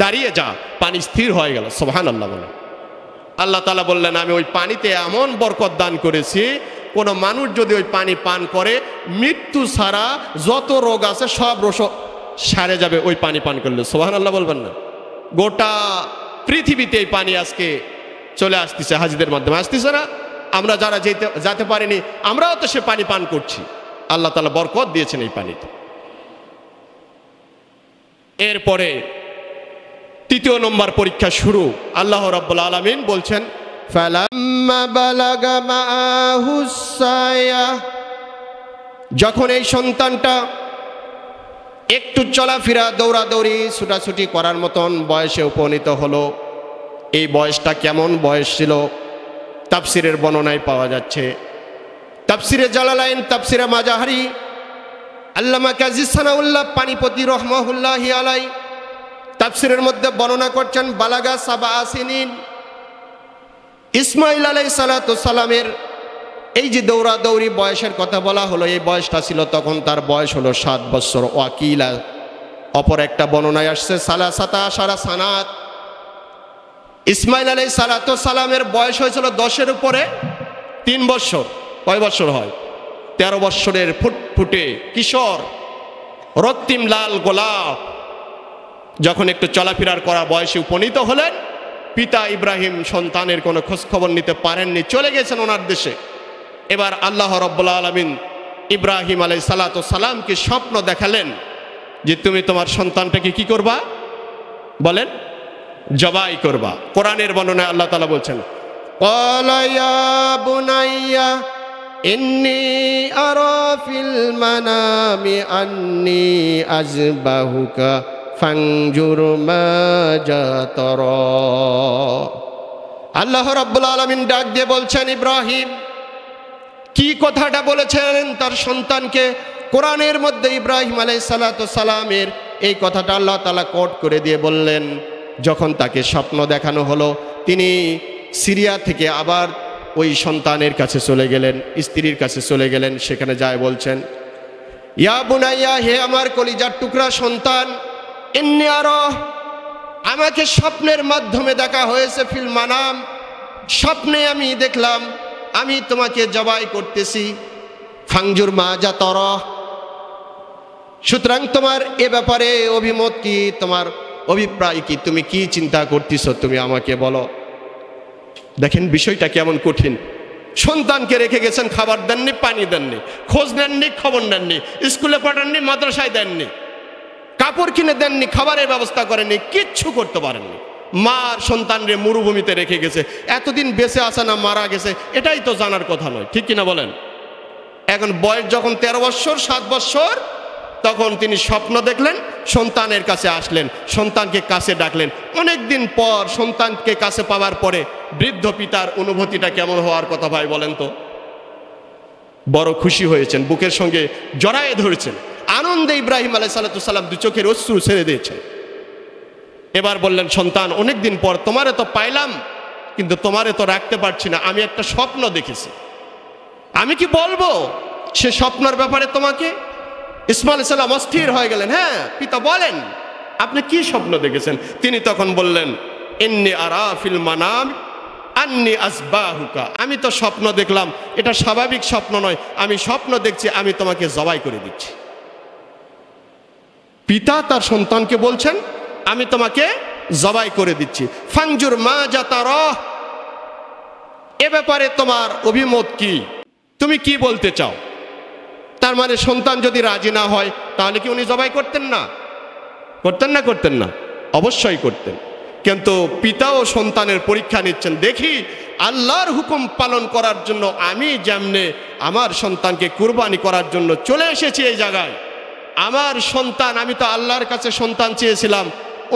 দাঁড়িয়ে যা। পানি স্থির হয়ে গেল। সুবহানাল্লাহ বলে। আল্লাহ তাআলা বললেন, আমি ওই পানিতে এমন বরকত দান করেছি, কোনো মানুষ যদি ওই পানি পান করে মৃত্যু ছাড়া যত রোগ আছে সব রোগ সারে যাবে ওই পানি পান করলে। সুবহানাল্লাহ বলবেন না? গোটা পৃথিবীতে এই পানি আজকে চলে আসতেছে, হাজিদের মাধ্যমে আসতেছে না? আমরা যারা যেতে পারিনি, আমরাও তো সে পানি পান করছি। আল্লাহ তাআলা বরকত দিয়েছেন এই পানিতে। এরপরে 3য় নম্বর পরীক্ষা শুরু। আল্লাহ রাব্বুল আলামিন বলছেন, ফালাম্মা বালাগা মাআহুস সায়া, যখন এই সন্তানটা একটু চলাফেরা, দৌড়াদৌড়ি, ছুটাছুটি করার মতন বয়সে উপনীত হলো। এই বয়সটা কেমন বয়স ছিল? তাফসিরের বর্ণনায় পাওয়া যাচ্ছে। তাফসিরে জালালাইন, তাফসিরে মাজাহারি, আল্লামা কাজী সানাউল্লাহ পানিপতি রহমাহুল্লাহি আলাই তাফসিরের মধ্যে বর্ণনা করছেন, বালাগা সাবা সিনিন। ইসমাইল আলাইহিস সালাতু সালামের এই যে দৌড়াদৌড়ি বয়সের কথা বলা হলো, এই বয়সটা ছিল তখন তার বয়স হলো 7 বছর। ওয়াকিলা, অপর একটা বর্ণনায় আসছে সালাসাতা আশারা সানাত। ইসমাইল আলাইহিস সালাতু সালামের বয়স হয়েছিল 10-এর উপরে 3 বছর। কয় বছর হয়? 13 বছরের ফুটফুটে কিশোর, রক্তিম লাল গোলাপ। যখন একটু চলাফেরার করা বয়সে উপনীত হলেন, পিতা ইব্রাহিম সন্তানের কোনো খোঁজখবর নিতে পারেননি, চলে গেছেন ওনার দেশে। এবার আল্লাহ রাব্বুল আলামিন ইব্রাহিম আলাইহিস সালাতু সালামকে স্বপ্ন দেখালেন যে তুমি তোমার সন্তানটাকে কি করবা? বলেন, জবাই করবা। কোরআনের বর্ণনায় আল্লাহ তাআলা বলছেন, ক্বালা ইয়া বুনাইয়া ইন্নী আরা ফিল মানামি আন্নী আযবাহুকা ফানজুর মাযা তারা। আল্লাহ রাব্বুল আলামিন ডাক দিয়ে বলছেন, ইব্রাহিম কি কথাটা বলেছেন তার সন্তানকে। কোরআনের মধ্যে ইব্রাহিম আলাইহিস সালাতু সালামের এই কথাটা আল্লাহ তাআলা কোট করে দিয়ে বললেন, যখন তাকে স্বপ্ন দেখানো হলো, তিনি সিরিয়া থেকে আবার ওই সন্তানের কাছে চলে গেলেন, স্ত্রীর কাছে চলে গেলেন। সেখানে যায় বলছেন, ইয়া বুনাইয়া, হে আমার কলিজার টুকরা সন্তান, ইন্নী আরা, আমাকে স্বপ্নের মাধ্যমে দেখা হয়েছে, ফিল মানাম, স্বপ্নে আমি দেখলাম আমি তোমাকে জবাই করতেছি। ফাংজুর মাজা তারা, সুতরাং তোমার এ ব্যাপারে অভিমত কি, তোমার অভিপ্রায় কি, তুমি কি চিন্তা করতেছ, তুমি আমাকে বলো। দেখেন বিষয়টা কেমন কঠিন। সন্তানকে রেখে গেছেন, খাবার দেননি, পানি দেননি, খোঁজ নেননি, খবর নেননি, স্কুলে পাঠাননি, মাদ্রাসায় দেননি, কাপড় কিনে দেননি, খাবারের ব্যবস্থা করেননি, কিচ্ছু করতে পারেননি। মার সন্তানরে মরুভূমিতে রেখে গেছে। এতদিন বেঁচে আছে না মারা গেছে এটাই তো জানার কথা নয়, ঠিক কিনা বলেন? এখন বয়স যখন 13 বছর 7 বছর, তখন তিনি স্বপ্ন দেখলেন, সন্তানের কাছে আসলেন, সন্তানকে কাছে ডাকলেন। অনেক দিন পর সন্তানকে কাছে পাওয়ার পরে বৃদ্ধ পিতার অনুভূতিটা কেমন হওয়ার কথা ভাই বলেন তো? বড় খুশি হয়েছেন, বুকের সঙ্গে জড়ায়ে ধরেছেন, আনন্দে ইব্রাহিম আলাইহিস সালাতু সালাম 2 চোখের অশ্রু ছেড়ে দিয়েছেন। এবার বললেন, সন্তান অনেক দিন পর তোমারে তো পাইলাম, কিন্তু তোমারে তো রাখতে পারছি না, আমি একটা স্বপ্ন দেখেছি, আমি কি বলবো সে স্বপ্নের ব্যাপারে তোমাকে? ইসমাইল আলাইহিস সালাম অস্থির হয়ে গেলেন। হ্যাঁ পিতা, বলেন আপনি কি স্বপ্ন দেখেছেন? তিনি তখন বললেন, ইন্নী আরা ফিল মানাম আন্নী আযবাহুকা, আমি তো স্বপ্ন দেখলাম, এটা স্বাভাবিক স্বপ্ন নয়, আমি স্বপ্ন দেখছি আমি তোমাকে জবাই করে দিচ্ছি। পিতা তার সন্তানকে বলছেন, আমি তোমাকে জবাই করে দিচ্ছি। ফাংজুর মাজা তারা, এ ব্যাপারে তোমার অভিমত কি, তুমি কি বলতে চাও? তার মানে সন্তান যদি রাজি না হয় তাহলে কি উনি জবাই করতেন না? করতেন না? অবশ্যই করতেন। কিন্তু পিতা ও সন্তানের পরীক্ষা নিচ্ছেন, দেখি আল্লাহর হুকুম পালন করার জন্য আমি যেমনে আমার সন্তানকে কুরবানি করার জন্য চলে এসেছি এই জায়গায়, আমার সন্তান, আমি তো আল্লাহর কাছে সন্তান চেয়েছিলাম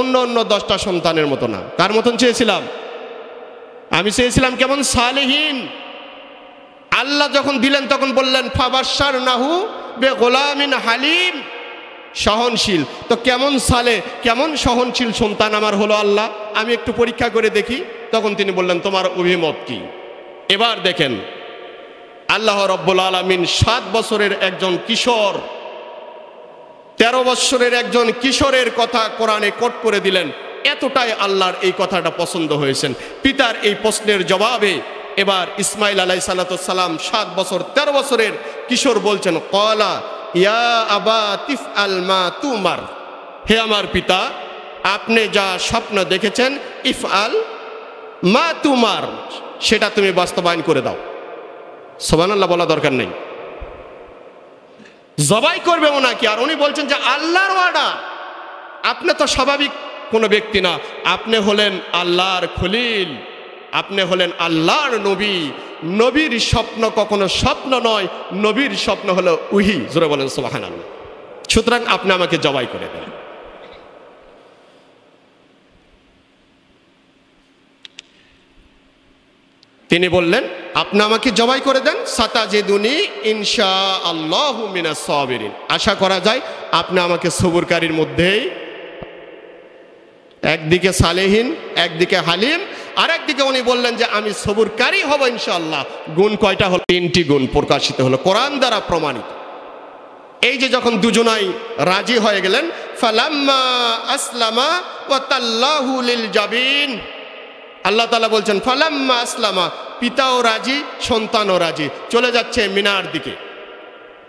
অন্য 10টা সন্তানের মতো না। কার মতন চেয়েছিলাম? আমি চেয়েছিলাম কেমন? সালেহীন, আল্লাহ যখন দিলেন তখন বললেন ফাবাশশারনাহু বিগুলামিন হালিম, সহনশীল। তো কেমন সালে কেমন সহনশীল সন্তান আমার হলো আল্লাহ, আমি একটু পরীক্ষা করে দেখি। তখন তিনি বললেন তোমার অভিমত কি? এবার দেখেন আল্লাহ রব্বুল আলামিন 7 বছরের একজন কিশোর, 13 বছরের একজন কিশোরের কথা কোরআনে কোট করে দিলেন। এতটাই আল্লাহর এই কথাটা পছন্দ হয়েছেন। পিতার এই প্রশ্নের জবাবে এবার ইসমাইল আলাইহিস সালাম 7 বছর 13 বছরের কিশোর বলছেন ক্বালা ইয়া আবা তিফআল মা তুমার, হে আমার পিতা আপনি যা স্বপ্ন দেখেছেন ইফআল মা তুমার, সেটা তুমি বাস্তবায়ন করে দাও। সুবহানাল্লাহ বলা দরকার নেই, জবাই করবে ওনাকে। আর উনি বলছেন যে আল্লাহর ওয়াদা, আপনি তো স্বাভাবিক কোনো ব্যক্তি না, আপনি হলেন আল্লাহর খলিল, আপনি হলেন আল্লাহর নবী। নবীর স্বপ্ন কখনো স্বপ্ন নয়, নবীর স্বপ্ন হলো উহি। জোরে বলেন সুবহানাল্লাহ। সুতরাং আপনি আমাকে জবাই করে দেন। তিনি বললেন আপনি আমাকে জবাই করে দেন, সাতাজিদুনি ইনশাআল্লাহু মিনাস সাবিরিন, আশা করা যায় আপনি আমাকে সবুরকারীর মধ্যেই, একদিকে সালেহিন একদিকে হালিম, আর একদিকে উনি বললেন যে আমি সবুরকারী হব ইনশাআল্লাহ। গুণ কয়টা হলো? 3টি গুণ প্রকাশিত হলো কোরআন দ্বারা প্রমাণিত। এই যে যখন দুজনাই রাজি হয়ে গেলেন, ফালাম্মা আসলামা ওয়া তাল্লাহু লিল জাবিন, আল্লাহ তাআলা বলছেন ফালাম্মা আসলামা, পিতাও রাজি সন্তানও রাজি, চলে যাচ্ছে মিনার দিকে।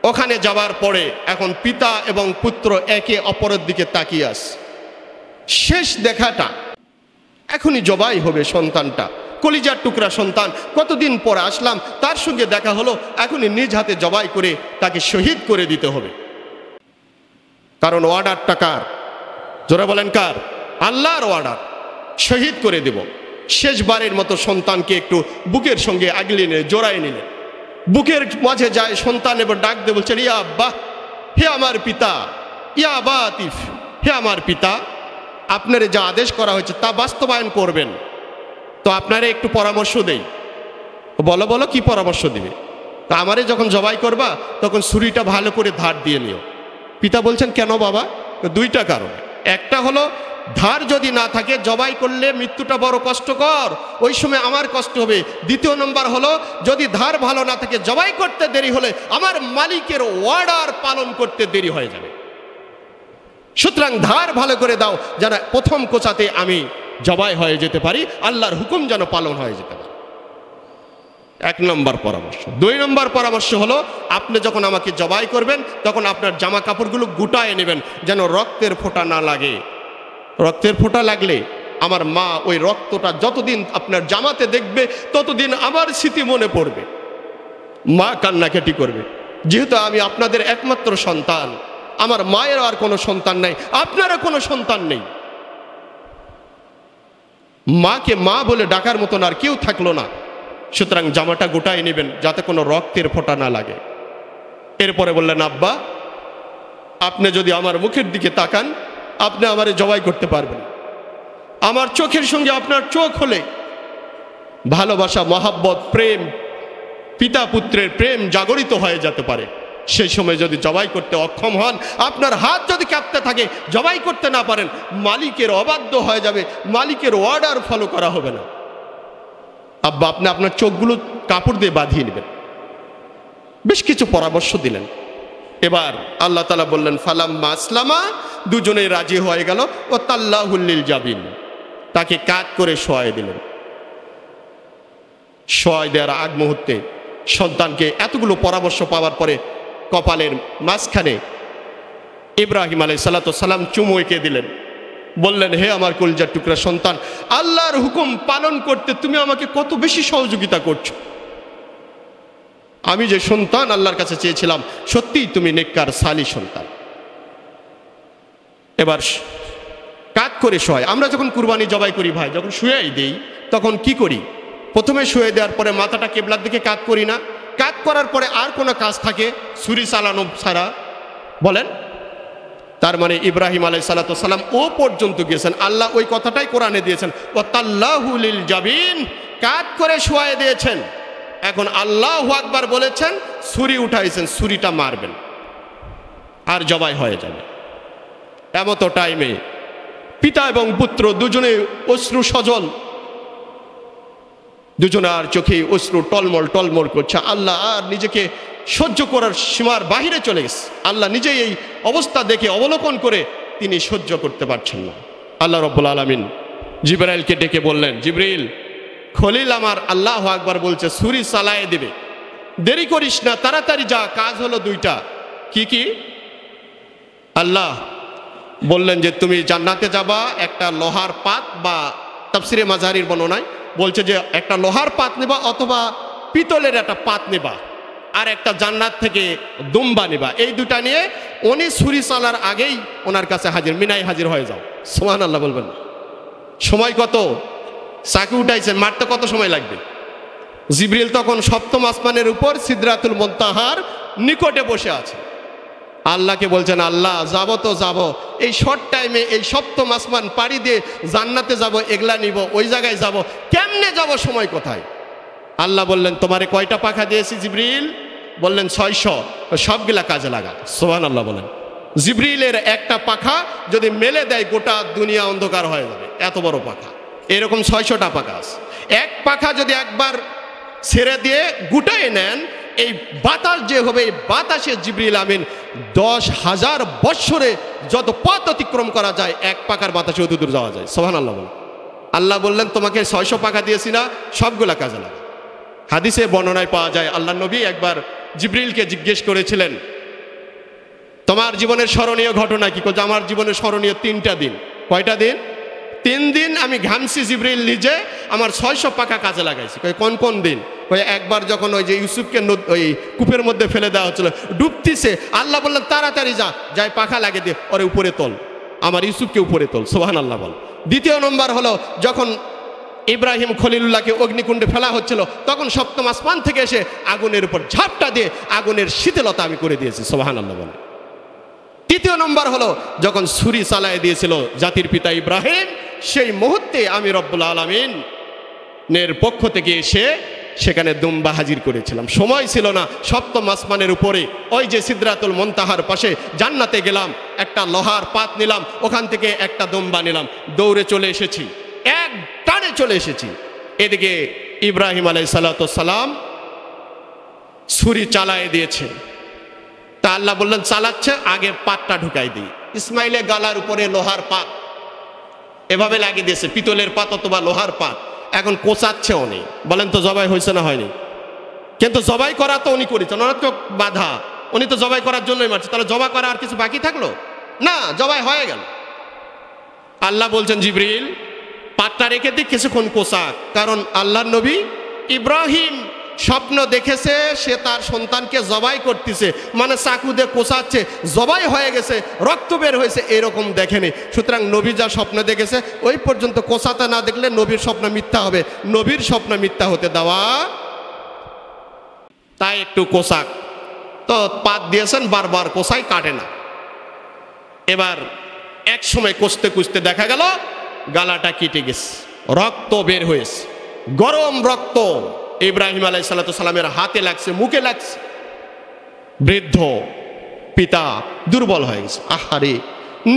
ওখানে যাবার পরে এখন পিতা এবং পুত্র একে অপরের দিকে তাকিয়ে আসে। শেষ দেখাটা, এখনই জবাই হবে সন্তানটা, কলিজার টুকরা সন্তান, কতদিন পরে আসলাম তার সঙ্গে দেখা হলো, এখনই নিজ হাতে জবাই করে তাকে শহীদ করে দিতে হবে। কারণ অর্ডারটা কার? জোরে বলেন কার? আল্লাহর অর্ডার। শহীদ করে দেব। শেষবারের মতো সন্তানকে একটু বুকের সঙ্গে আগলে নিয়ে জড়াই নিলেন, বুকের মাঝে যায় সন্তান, এবার ডাক দিয়ে বলছেন ইয়া আব্বা, হে আমার পিতা, ইয়া আবা আতিফ, হে আমার পিতা, আপনার যা আদেশ করা হয়েছে তা বাস্তবায়ন করবেন, তো আপনারা একটু পরামর্শ দেই। বলো বলো কি পরামর্শ দিবে? তা আমারে যখন জবাই করবা তখন ছুরিটা ভালো করে ধার দিয়ে নিও। পিতা বলছেন কেন বাবা? 2টা কারণ। একটা হলো ধার যদি না থাকে জবাই করলে মৃত্যুটা বড় কষ্টকর, ওই সময় আমার কষ্ট হবে। দ্বিতীয় নম্বর হলো যদি ধার ভালো না থাকে জবাই করতে দেরি হলে আমার মালিকের অর্ডার পালন করতে দেরি হয়ে যাবে। সুতরাং ধার ভালো করে দাও যেন প্রথম কোচাতে আমি জবাই হয়ে যেতে পারি, আল্লাহর হুকুম যেন পালন হয়ে যেতে পারে। 1 নম্বর পরামর্শ। 2 নম্বর পরামর্শ হলো আপনি যখন আমাকে জবাই করবেন তখন আপনার জামা কাপড়গুলো গুটায় নেবেন যেন রক্তের ফোঁটা না লাগে। রক্তের ফোঁটা লাগলে আমার মা ওই রক্তটা যতদিন আপনার জামাতে দেখবে ততদিন আমার স্মৃতি মনে পড়বে, মা কান্নাকাটি করবে। যেহেতু আমি আপনাদের একমাত্র সন্তান, আমার মায়ের আর কোনো সন্তান নাই, আপনারও কোনো সন্তান নেই, মাকে মা বলে ডাকার মতন আর কেউ থাকলো না। সুতরাং জামাটা গোটায় নেবেন যাতে কোনো রক্তের ফোঁটা না লাগে। এরপরে বললেন আব্বা, আপনি যদি আমার মুখের দিকে তাকান আপনি আমারে জবাই করতে পারবেন। আমার চোখের সঙ্গে আপনার চোখ হলে ভালোবাসা, মহাব্বত, প্রেম, পিতা পুত্রের প্রেম জাগরিত হয়ে যেতে পারে। সেই সময় যদি জবাই করতে অক্ষম হন, আপনার হাত যদি কাঁপতে থাকে, জবাই করতে না পারেন, মালিকের অবাধ্য হয়ে যাবে, মালিকের অর্ডার ফলো করা হবে না। আব্বা আপনি আপনার চোখগুলো কাপড় দিয়ে বাঁধিয়ে নেবেন। বেশ কিছু পরামর্শ দিলেন। এবার আল্লাহ তাআলা বললেন ফালাম্মা আসলামা, দুজনেই রাজি হয়ে গেল। ও তাল্লাহু লিল জাবিন, তাকে কাত করে শোয়াই দিলেন। শোয়াই দেওয়ার আগ মুহূর্তে সন্তানকে এতগুলো পরামর্শ পাওয়ার পরে কপালের মাঝখানে ইব্রাহিম আলাইহিস সালাম চুমু এঁকে দিলেন। বললেন হে আমার কলিজার টুকরা সন্তান, আল্লাহর হুকুম পালন করতে তুমি আমাকে কত বেশি সহযোগিতা করছো। আমি যে সন্তান আল্লাহর কাছে চেয়েছিলাম, সত্যিই তুমি নেককার সালি সন্তান। এবার কাত করে শোয়। আমরা যখন কুরবানি জবাই করি ভাই, যখন শুয়েই দেই তখন কি করি? প্রথমে শুয়ে দেওয়ার পরে মাথাটা কিবলার দিকে কাত করি না? কাত করার পরে আর কোনো কাজ থাকে ছুরি চালানো ছাড়া? বলেন। তার মানে ইব্রাহিম আলাইহিস সালাম ও পর্যন্ত গিয়েছেন। আল্লাহ ওই কথাটাই কোরআনে দিয়েছেন, ওয়া তাল্লাহু লিল জাবিন, কাত করে শোয়ায় দিয়েছেন। এখন আল্লাহু আকবার বলেছেন, ছুরি উঠাইছেন, ছুরিটা মারবেন আর জবাই হয়ে যাবে। এমতো টাইমে পিতা এবং পুত্র দুজনে অশ্রু সজল, দুজনার চোখে অশ্রু টলমল টলমল করছে। আল্লাহ আর নিজেকে সহ্য করার সীমার বাহিরে চলে গেছে। আল্লাহ নিজেই এই অবস্থা দেখে অবলোকন করে তিনি সহ্য করতে পারছেন না। আল্লাহ রাব্বুল আলামিন জিবরাইলকে ডেকে বললেন, জিবরিল, খলিল আমার আল্লাহু আকবার বলছে, ছুরি চালায়ে দিবে, দেরি করিস না, তাড়াতাড়ি যা, কাজ হলো দুইটা। কি কি? আল্লাহ বললেন যে তুমি জান্নাতে যাবা, একটা লোহার পাত, বা তাফসিরে মাজারির বর্ণনায় বলছে যে একটা লোহার পাত নেবা অথবা পিতলের একটা পাত নেবা, আর একটা জান্নাত থেকে দুম্বা নেবা। এই দুটা নিয়ে উনি ছুরি চালার আগেই ওনার কাছে হাজির, মিনায় হাজির হয়ে যাও। সুবহানাল্লাহ বলবেন। সময় কত? চাকু উঠাইছেন, মারতে কত সময় লাগবে? জিবরিল তখন সপ্তম আসমানের উপর সিদরাতুল মুনতাহার নিকটে বসে আছে। আল্লাহকে বলছেন, আল্লাহ যাব তো যাব, এই শর্ট টাইমে এই সপ্তম আসমান পাড়ি দিয়ে জান্নাতে যাব, এগলা নিব, ওই জায়গায় যাব, কেমনে যাব, সময় কোথায়? আল্লাহ বললেন, তোমারে কয়টা পাখা দিয়েছি জিবরিল? বললেন 600, সবগুলা কাজে লাগা। সুবহানাল্লাহ বলেন। জিবরিলের একটা পাখা যদি মেলে দেয় গোটা দুনিয়া অন্ধকার হয়ে যাবে, এত বড় পাখা। এরকম 600টা পাখা আছে। এক পাখা যদি একবার ছেড়ে দিয়ে গুটায় নেন, এই বাতাস যে হবে, এই বাতাসে জিবরিল আমিন 10,000 বৎসরে যত পথ অতিক্রম করা যায়, এক পাখার বাতাসে অত দূর যাওয়া যায়। সুবহানাল্লাহ বলেন। আল্লাহ বললেন, তোমাকে 600 পাখা দিয়েছি না, সবগুলা কাজে লাগা। হাদিসে বর্ণনায় পাওয়া যায়, আল্লাহ নবী একবার জিবরিলকে জিজ্ঞেস করেছিলেন, তোমার জীবনের স্মরণীয় ঘটনা কি? বলছে, আমার জীবনের স্মরণীয় 3টা দিন। কয়টা দিন? 3 দিন আমি ঘামছি, জিবরিল নিজে আমার 600 পাখা কাজে লাগাইছি। কোন কোন দিন? একবার যখন ওই যে ইউসুফকে ওই কূপের মধ্যে ফেলে দেওয়া হচ্ছিল, ডুবতিছে, আল্লাহ বললেন তাড়াতাড়ি যা, যাই পাখা লাগিয়ে দিয়ে ওরে উপরে তোল, আমার ইউসুফকে উপরে তোল। সুবহানাল্লাহ বল। দ্বিতীয় নম্বর হলো যখন ইব্রাহিম খলিলুল্লাহকে অগ্নিকুণ্ডে ফেলা হচ্ছিল, তখন সপ্তম আসমান থেকে এসে আগুনের উপর ঝাপটা দিয়ে আগুনের শীতলতা আমি করে দিয়েছি। সুবহানাল্লাহ বলে। তৃতীয় নম্বর হলো যখন ছুরি চালায় দিয়েছিল জাতির পিতা ইব্রাহিম, সেই মুহূর্তে আমি রব্বুল আলামিনের পক্ষ থেকে এসে সেখানে দুম্বা হাজির করেছিলাম। সময় ছিল না, সপ্তম আসমানের উপরে ওই যে সিদরাতুল মুনতাহার পাশে জান্নাতে গেলাম, একটা লোহার পাত নিলাম, ওখান থেকে একটা দুম্বা নিলাম, দৌড়ে চলে এসেছি, এক টানে চলে এসেছি। এদিকে ইব্রাহিম আলাইহিস সালাম ছুরি চালায় দিয়েছে। তা আল্লাহ বললেন, চালাচ্ছে, আগে পাতটা ঢুকাই দিই। ইসমাইলের গালার উপরে লোহার পাত এভাবে লাগিয়ে দিয়েছে, পিতলের পাত অথবা লোহার পাত। এখন কোচাচ্ছে উনি। বলেন তো জবাই হয়েছে না হয়নি? কিন্তু জবাই করা তো উনি করেছেন, ওনার তো বাধা, উনি তো জবাই করার জন্যই মারছে। তাহলে জবাই করা আর কিছু বাকি থাকলো না? জবাই হয়ে গেল। আল্লাহ বলছেন, জিবরিল পাতটা রেখে দিক, কিছুক্ষণ কোচাক। কারণ আল্লাহর নবী ইব্রাহিম স্বপ্ন দেখেছে সে তার সন্তানকে জবাই করতেছে, মানে চাকু দিয়ে কোচাচ্ছে, জবাই হয়ে গেছে, রক্ত বের হয়েছে, এরকম দেখেনি। সুতরাং নবী যা স্বপ্ন দেখেছে ওই পর্যন্ত কোচাতে না দেখলে নবীর স্বপ্ন মিথ্যা হবে, নবীর স্বপ্ন মিথ্যা হতে দেওয়া, তাই একটু কোচাক। তো পাত দিয়েছেন, বারবার কোচাই, কাটে না। এবার এক সময় কষতে কুষতে দেখা গেল গালাটা কেটে গেছে, রক্ত বের হয়েছে, গরম রক্ত ইব্রাহিম আলাইহিস সালামের হাতে লাগছে, মুখে লাগছে। বৃদ্ধ পিতা দুর্বল হয়ে গেছে। আহারে,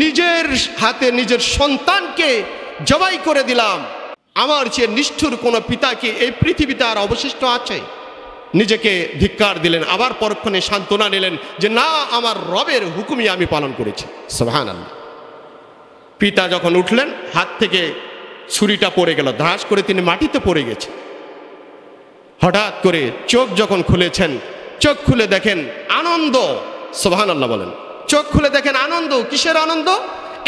নিজের হাতে নিজের সন্তানকে জবাই করে দিলাম, আমার চেয়ে নিষ্ঠুর কোন পিতা কি এই পৃথিবীতে আর অবশিষ্ট আছে? নিজেকে ধিক্কার দিলেন, আবার পরক্ষণে সান্ত্বনা নিলেন যে না, আমার রবের হুকুমই আমি পালন করেছি। সুবহানাল্লাহ। পিতা যখন উঠলেন, হাত থেকে ছুরিটা পড়ে গেল, ধাস করে তিনি মাটিতে পড়ে গেছে। হঠাৎ করে চোখ যখন খুলেছেন, চোখ খুলে দেখেন আনন্দ। সুবহানাল্লাহ বলেন। চোখ খুলে দেখেন আনন্দ। কিসের আনন্দ?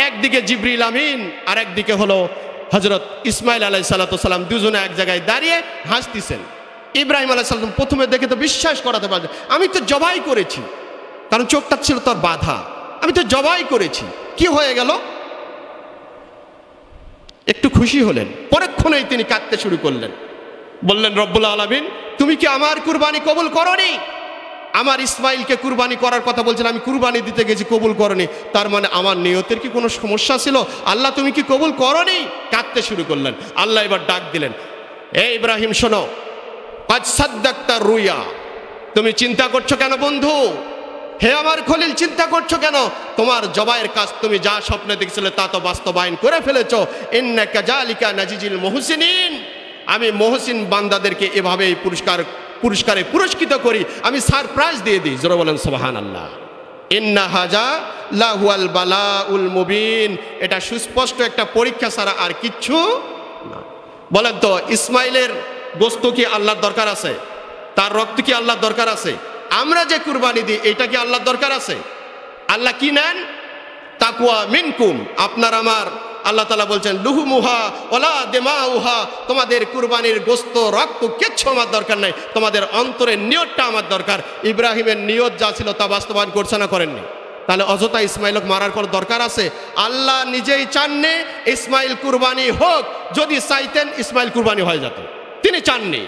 একদিকে জিবরিল আমিন আর একদিকে হলো হযরত ইসমাইল আলাইহিস সালাম, দুজনে এক জায়গায় দাঁড়িয়ে হাসতেছেন। ইব্রাহিম আলাইহিস সালাম প্রথমে দেখে তো বিশ্বাস করাতে পারছেন, আমি তো জবাই করেছি, কারণ চোখটা ছিল তার বাধা, আমি তো জবাই করেছি, কি হয়ে গেল? একটু খুশি হলেন, পরক্ষণেই তিনি কাঁদতে শুরু করলেন। বললেন, রব্বুল আলামিন তুমি কি আমার কুরবানি কবুল করনি? আমার ইসমাইলকে কুরবানি করার কথা বলছেন, আমি কুরবানি দিতে গেছি, কবুল করনি, তার মানে আমার নিয়তের কি কোনো সমস্যা ছিল? আল্লাহ তুমি কি কবুল করনি? কাঁদতে শুরু করলেন। আল্লাহ এবার ডাক দিলেন, এ ইব্রাহিম শোনো, কাদ সাদ্দাকতা রুয়া। তুমি চিন্তা করছো কেন বন্ধু? হে আমার খলিল, চিন্তা করছো কেন? তোমার জবাইয়ের কাজ, তুমি যা স্বপ্নে দেখছিলে তা তো বাস্তবায়ন করে ফেলেছো। ইন্নাকা জালিকা নাজিজিল মুহসিনিন। আমি মুহসিন বান্দাদেরকে এভাবেই পুরস্কারে পুরস্কৃত করি, আমি সারপ্রাইজ দিয়ে দিই। জোরে বলেন সুবহানাল্লাহ। ইন্না হাজা লাহুয়াল বালাউল মুবিন। এটা সুস্পষ্ট একটা পরীক্ষা ছাড়া আর কিচ্ছু না। বলেন তো, ইসমাইলের গোস্ত কি আল্লাহর দরকার আছে? তার রক্ত কি আল্লাহর দরকার আছে? আমরা যে কুরবানি দিই এটা কি আল্লাহর দরকার আছে? আল্লাহ কি নেন? তাকওয়া মিনকুম। আপনার আমার আল্লাহ তাআলা বলছেন লুহুমুহা ওয়ালা দিমাউহা। তোমাদের কুরবানির গোস্ত রক্ত কিচ্ছু আমার দরকার নাই, তোমাদের অন্তরের নিয়তটা আমার দরকার। ইব্রাহিমের নিয়ত যা ছিল তা বাস্তবায়ন করছে না করেননি? তাহলে অযথা ইসমাইলকে মারার কোনো দরকার আছে? আল্লাহ নিজেই চাননি ইসমাইল কুরবানি হোক। যদি চাইতেন ইসমাইল কুরবানি হয়ে যেত, তিনি চাননি।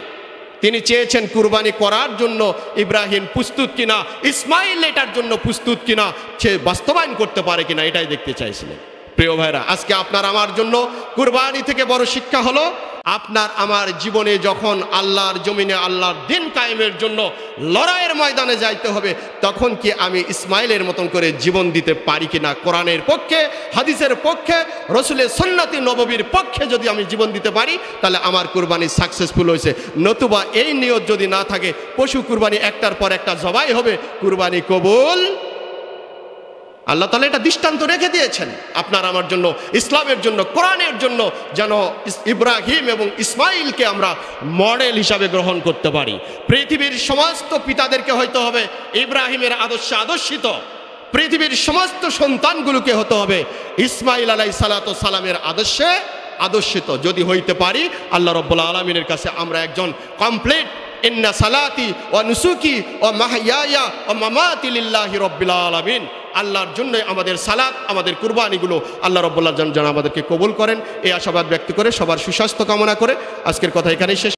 তিনি চেয়েছেন কুরবানি করার জন্য ইব্রাহিম প্রস্তুত কিনা, ইসমাইল এটার জন্য প্রস্তুত কিনা, সে বাস্তবায়ন করতে পারে কিনা, এটাই দেখতে চাইছিলেন। প্রিয় ভাইরা, আজকে আপনার আমার জন্য কুরবানি থেকে বড় শিক্ষা হলো, আপনার আমার জীবনে যখন আল্লাহর জমিনে আল্লাহর দিন কায়েমের জন্য লড়াইয়ের ময়দানে যাইতে হবে, তখন কি আমি ইসমাইলের মতন করে জীবন দিতে পারি কিনা? কোরআনের পক্ষে, হাদিসের পক্ষে, রসুলের সুন্নতি নববীর পক্ষে যদি আমি জীবন দিতে পারি, তাহলে আমার কুরবানি সাকসেসফুল হয়েছে। নতুবা এই নিয়ত যদি না থাকে, পশু কুরবানি একটার পর একটা জবাই হবে, কুরবানি কবুল। আল্লাহ তাআলা এটা দৃষ্টান্ত রেখে দিয়েছেন আপনার আমার জন্য, ইসলামের জন্য, কোরআনের জন্য, যেন ইব্রাহিম এবং ইসমাইলকে আমরা মডেল হিসাবে গ্রহণ করতে পারি। পৃথিবীর সমস্ত পিতাদেরকে হইতে হবে ইব্রাহিমের আদর্শে আদর্শিত, পৃথিবীর সমস্ত সন্তানগুলোকে হতে হবে ইসমাইল আলাইহিস সালাতু ওয়াস সালামের আদর্শে আদর্শিত। যদি হইতে পারি, আল্লাহ রাব্বুল আলামিনের কাছে আমরা একজন কমপ্লিট ইন্না সালাতি ওয়া নুসুকি ওয়া মাহইয়ায়া ওয়া মামাতি লিল্লাহি রাব্বিল আলামিন। আল্লাহর জন্য আমাদের সালাত, আমাদের কুরবানিগুলো আল্লাহ রাব্বুল আলামিন যেন আমাদেরকে কবুল করেন, এই আশাবাদ ব্যক্ত করে সবার সুস্বাস্থ্য কামনা করে আজকের কথা এখানেই শেষ।